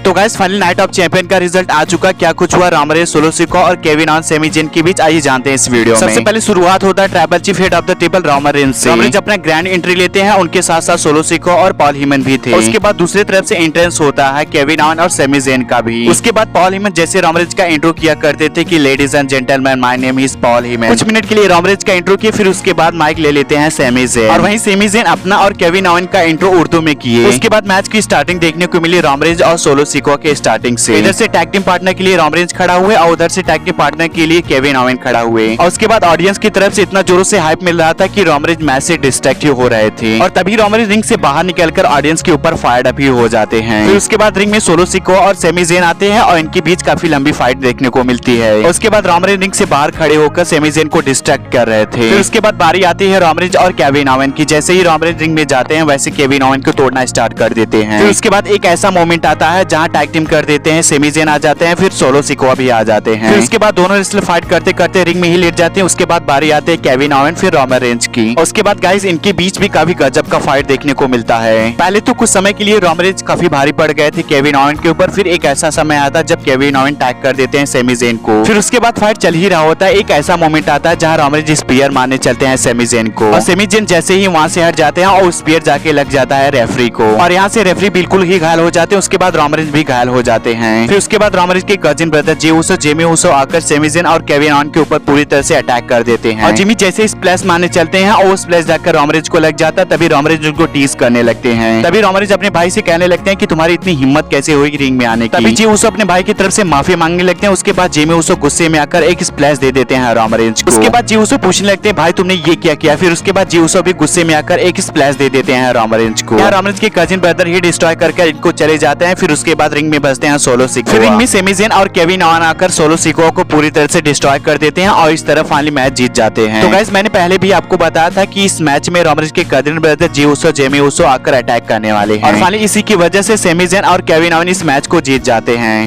तो guys final night of champion का result आ चुका। क्या कुछ हुआ रोमन रेंज, सोलो सिकोआ और केविन ऑन सेमी जेन के बीच, आइए जानते हैं इस वीडियो में। सबसे पहले शुरुआत होता है tribal chief head of the table Roman Reigns से। रोमन रेंज अपना ग्रैंड एंट्री लेते हैं, उनके साथ साथ सोलो सिकोआ और पॉल हीमन भी थे। उसके बाद दूसरी तरफ से एंट्रेंस होता है केविन ऑन और सेमी जेन का भी। उसके बाद पॉल हीमन जैसे रोमन रेंज का इंट्रो किया करते थे कि ladies and gentleman my name is Paul Heeman. कुछ मिनट के लिए रोमन रेंज का इंट्रो किए, फिर उसके बाद माइक ले लेते हैं सेमी जेन, और वहीं सेमी जेन अपना और केविन ऑन का इंट्रो उर्दू में किए। उसके बाद मैच की स्टार्टिंग देखने को मिली रोमन रेंज और सोलो सिकोआ के स्टार्टिंग से। इधर से टैग टीम पार्टनर के लिए रोमन रेंज खड़ा हुए और उधर से टैग टीम पार्टनर के लिए केविन ओवन खड़ा हुए। और उसके बाद ऑडियंस की तरफ से इतना जोरों से हाइप मिल रहा था कि रोमन रेंज मैच से डिस्ट्रैक्ट हो रहे थे, और तभी रोमन रेंज रिंग से बाहर निकलकर ऑडियंस के ऊपर फायर्ड अप हो जाते हैं। फिर उसके बाद रिंग में सोलो सिकोआ और सेमी जेन आते हैं और इनके बीच काफी लंबी फाइट देखने को मिलती है। उसके बाद रोमन रेंज रिंग से बाहर खड़े होकर सेमी जेन को डिस्ट्रैक्ट कर रहे थे। फिर उसके बाद बारी आती है रोमन रेंज और केविन ओवन की। जैसे ही रोमन रेंज रिंग में जाते हैं वैसे केविन ओवन को तोड़ना स्टार्ट कर देते हैं। फिर उसके बाद एक ऐसा मोमेंट आता है जहां टैग टीम कर देते हैं, सेमी जेन आ जाते हैं, फिर सोलो सिकोआ भी आ जाते हैं। फिर उसके बाद दोनों रेसलर फाइट करते करते रिंग में ही लेट जाते हैं। उसके बाद बारी आते हैं केविन ओवन फिर रोमन रेंज की। उसके बाद गाइस इनके बीच भी काफी गजब का फाइट देखने को मिलता है। पहले तो कुछ समय के लिए रोमन रेंज काफी भारी पड़ गए थे केविन ओवन के ऊपर। फिर एक ऐसा समय आता है जब केविन ओवन टैग कर देते हैं सेमी जेन को। फिर उसके बाद फाइट चल ही रहा होता है, एक ऐसा मोमेंट आता है जहाँ रोमन रेंज स्पीयर मारने चलते हैं सेमी जेन को, और सेमी जेन जैसे ही वहाँ से हट जाते हैं और स्पीयर जाके लग जाता है रेफरी को, और यहाँ से रेफरी बिल्कुल ही घायल हो जाते हैं। उसके बाद रोमन रेंज भी घायल हो जाते हैं। फिर उसके बाद रोमन रेंज के कजिन ब्रदर जेमी ऊसो आकर सेमी जेन और केविन ओवन के ऊपर पूरी तरह से अटैक कर देते हैं, और जिमी जैसे स्प्लैश मारने चलते हैं और स्प्लैश जाकर रोमन रेंज को लग जाता है। तभी रोमन रेंज उनको टीज करने लगते हैं। तभी रोमन रेंज अपने भाई से कहने लगते हैं कि तुम्हारी इतनी हिम्मत कैसे हुई रिंग में आने की। तभी जेमी ऊसो अपने भाई की तरफ से माफी मांगने लगते हैं। उसके बाद जेमी ऊसो गुस्से में आकर एक स्प्लैश दे देते हैं रोमन रेंज को। उसके बाद जेमी ऊसो पूछने लगते हैं भाई तुमने ये क्या किया। फिर उसके बाद जेमी ऊसो भी गुस्से में आकर एक स्प्लैश दे देते हैं रोमन रेंज को। रोमन रेंज के कजिन ब्रदर ही डिस्ट्रॉय करके इनको चले जाते हैं। फिर उसके बाद रिंग में बसते हैं सोलो सिकोआ। रिंग में सेमी जेन और केविन ओवन आकर सोलो सिकोआ को पूरी तरह से डिस्ट्रॉय कर देते हैं और इस तरह फाइनली मैच जीत जाते हैं। तो गाइस मैंने पहले भी आपको बताया था कि इस मैच में रोमन रेंज के कजिन ब्रदर जेमी ऊसो आकर अटैक करने वाले हैं, और फाइनली इसी की वजह से सेमी जेन और केविन ओवन इस मैच को जीत जाते हैं।